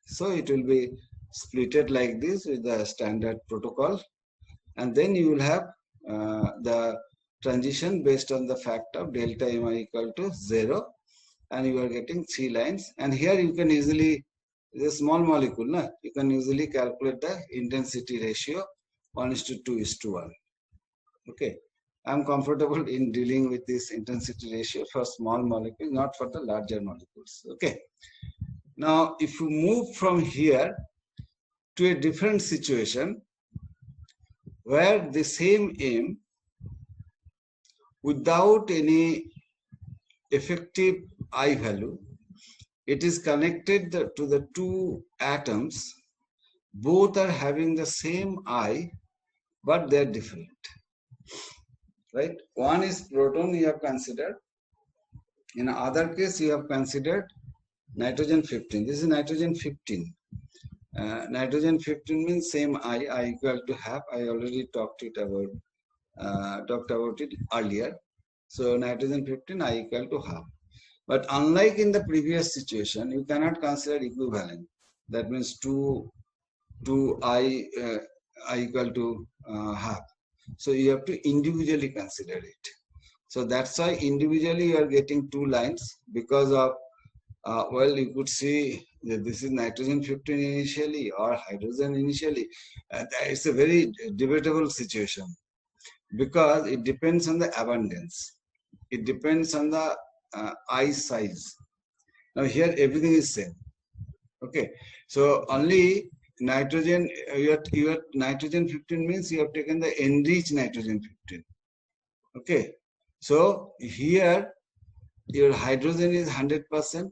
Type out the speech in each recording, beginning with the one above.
So it will be splitted like this with the standard protocol, and then you will have the transition based on the fact of delta mi equal to 0, and you are getting 3 lines. And here you can easily, the small molecule, na, you can easily calculate the intensity ratio 1:2:1. Okay, I'm comfortable in dealing with this intensity ratio for small molecules, not for the larger molecules. Okay, now if you move from here to a different situation where the same M without any effective I value, it is connected to the two atoms, both are having the same I, but they are different. Right? One is proton you have considered. In other case, you have considered nitrogen 15. This is nitrogen 15. Nitrogen 15 means same I equal to half. I already talked about it earlier. So nitrogen 15 I equal to half. But unlike in the previous situation, you cannot consider equivalent. That means 2 I equal to half. So you have to individually consider it. So that's why individually you are getting 2 lines because of, well, you could see that this is nitrogen 15 initially or hydrogen initially. It's a very debatable situation because it depends on the abundance. It depends on the I size. Now here everything is same. Okay, so only nitrogen, your nitrogen 15 means you have taken the enriched nitrogen 15. Okay, so here your hydrogen is 100%.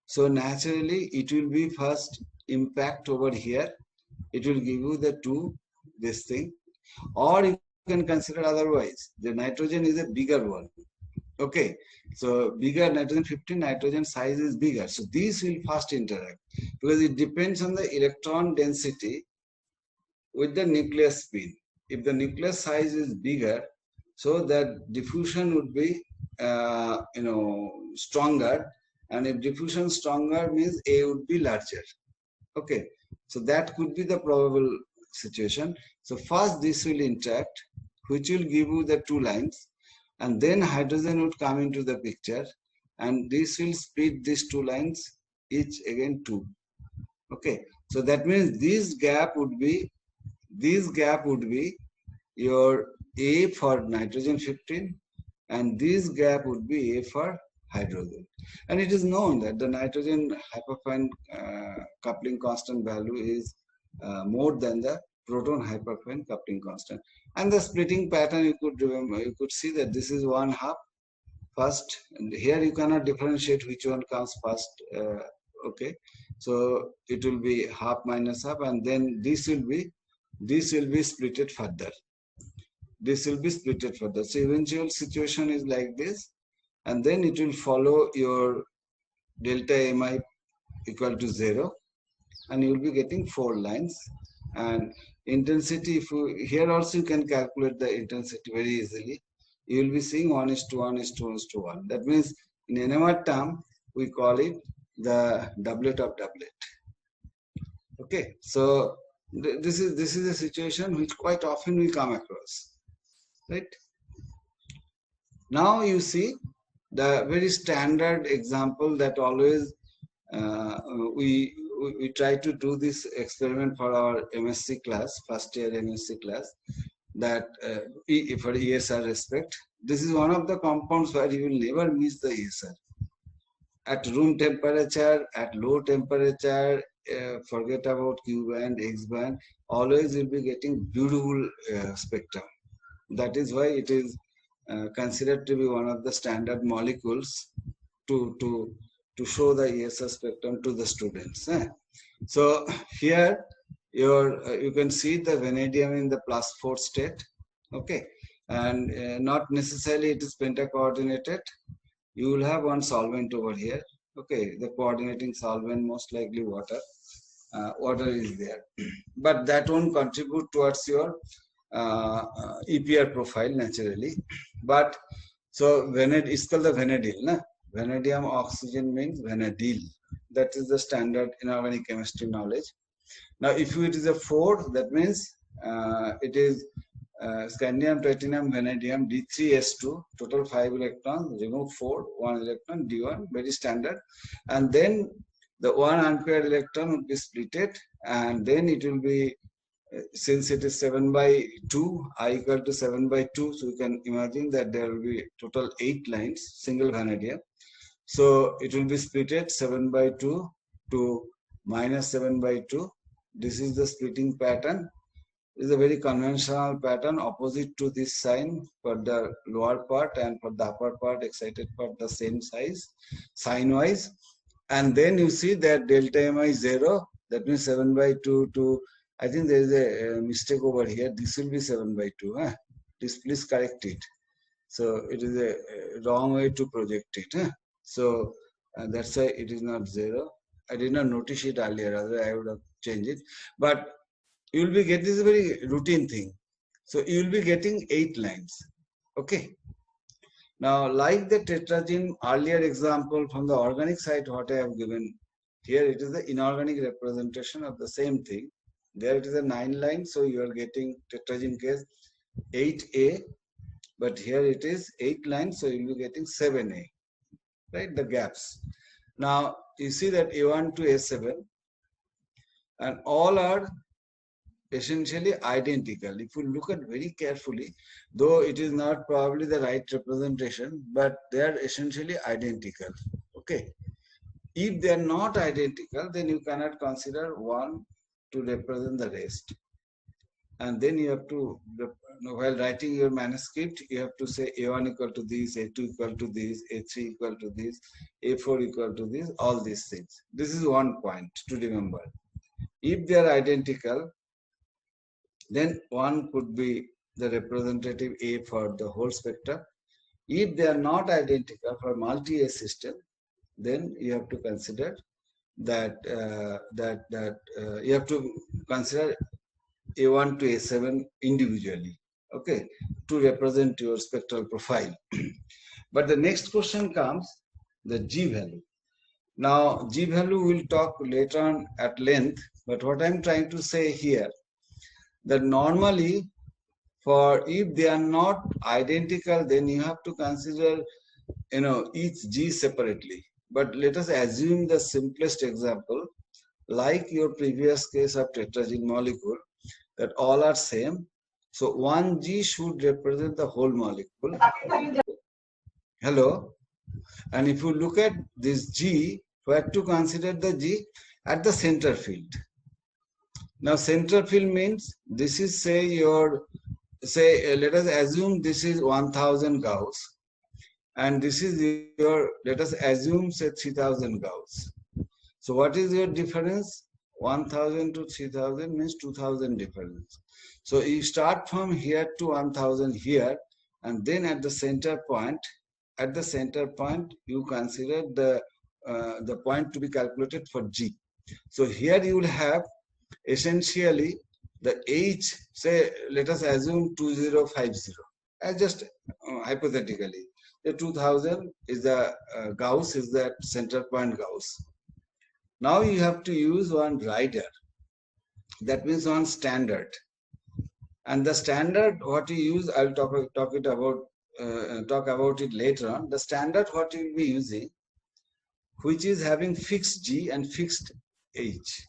So naturally it will be first impact over here. It will give you the 2, this thing. Or you can consider otherwise. The nitrogen is a bigger one. Okay, so bigger nitrogen 15, nitrogen size is bigger. So these will first interact because it depends on the electron density with the nucleus spin. If the nucleus size is bigger, so that diffusion would be stronger, and if diffusion stronger means A would be larger. Okay, so that could be the probable situation. So first this will interact, which will give you the 2 lines, and then hydrogen would come into the picture, and this will split these 2 lines, each again 2. Okay, so that means this gap would be your A for nitrogen 15, and this gap would be A for hydrogen. And it is known that the nitrogen hyperfine coupling constant value is more than the proton hyperfine coupling constant. And the splitting pattern, you could remember, you could see that this is 1/2 first, and here you cannot differentiate which one comes first. Okay, so it will be half minus half, and then this will be splitted further. This will be splitted further. So eventual situation is like this, and then it will follow your delta mi equal to 0, and you will be getting 4 lines. And intensity, if you here also you can calculate the intensity very easily. You will be seeing 1:1:1:1. That means in NMR term we call it the doublet of doublet. Okay, so this is a situation which quite often we come across, right? Now you see the very standard example that always we try to do this experiment for our MSc class, first year MSc class, that for ESR respect, this is one of the compounds where you will never miss the ESR. At room temperature, at low temperature, forget about Q band, X band, always you'll be getting beautiful spectrum. That is why it is considered to be one of the standard molecules to show the ESR spectrum to the students. So here you can see the vanadium in the +4 state. Okay, and not necessarily it is pentacoordinated. You will have one solvent over here. Okay, the coordinating solvent, most likely water. Water is there, but that won't contribute towards your EPR profile naturally. But so it's called the vanadil, na? Vanadium oxygen means vanadil. That is the standard inorganic chemistry knowledge. Now, if it is a 4, that means it is scandium, platinum, vanadium, D3S2, total 5 electrons, remove 4, 1 electron, D1, very standard. And then the 1 unpaired electron will be splitted, and then it will be, since it is 7 by 2, I equal to 7 by 2, so you can imagine that there will be total 8 lines, single vanadium. So it will be splitted 7 by 2 to minus 7 by 2. This is the splitting pattern. This is a very conventional pattern, opposite to this sign for the lower part, and for the upper part, excited part, the same size, sign wise. And then you see that delta Mi is 0. That means 7 by 2 to, I think there is a mistake over here. This will be 7 by 2. Huh? Please correct it. So it is a wrong way to project it. Huh? So that's why it is not 0. I did not notice it earlier, otherwise I would have changed it. But you will be getting, this is a very routine thing. So you will be getting 8 lines. Okay. Now, like the tetragen earlier example from the organic side, what I have given here, it is the inorganic representation of the same thing. There it is a 9 line, so you are getting tetragen case 8A, but here it is 8 lines, so you will be getting 7A, right? The gaps. Now, you see that A1 to A7, and all are essentially identical. If you look at very carefully, though it is not probably the right representation, but they are essentially identical. Okay. If they are not identical, then you cannot consider one to represent the rest. And then you have to, while writing your manuscript, you have to say A1 equal to this, A2 equal to this, A3 equal to this, A4 equal to this, all these things. This is one point to remember. If they are identical, then one could be the representative A for the whole spectrum. If they are not identical for multi-A system, then you have to consider that you have to consider A1 to A7 individually, okay, to represent your spectral profile. But the next question comes, the G value. Now, G value we'll talk later on at length, but what I'm trying to say here, that normally for if they are not identical, then you have to consider, each G separately. But let us assume the simplest example, like your previous case of tetragen molecule, that all are same. So one G should represent the whole molecule. Hello. And if you look at this G, we have to consider the G at the center field. Now center field means this is let us assume this is 1000 Gauss, and this is your, let us assume say 3000 Gauss. So what is your difference? 1000 to 3000 means 2000 difference. So you start from here to 1000 here, and then at the center point, you consider the point to be calculated for G. So here you will have essentially the H, say let us assume 2050, just hypothetically, the 2000 is the Gauss, is that center point Gauss. Now you have to use one rider, that means one standard, and the standard what you use, I'll talk about it later on. The standard what you will be using, which is having fixed G and fixed H.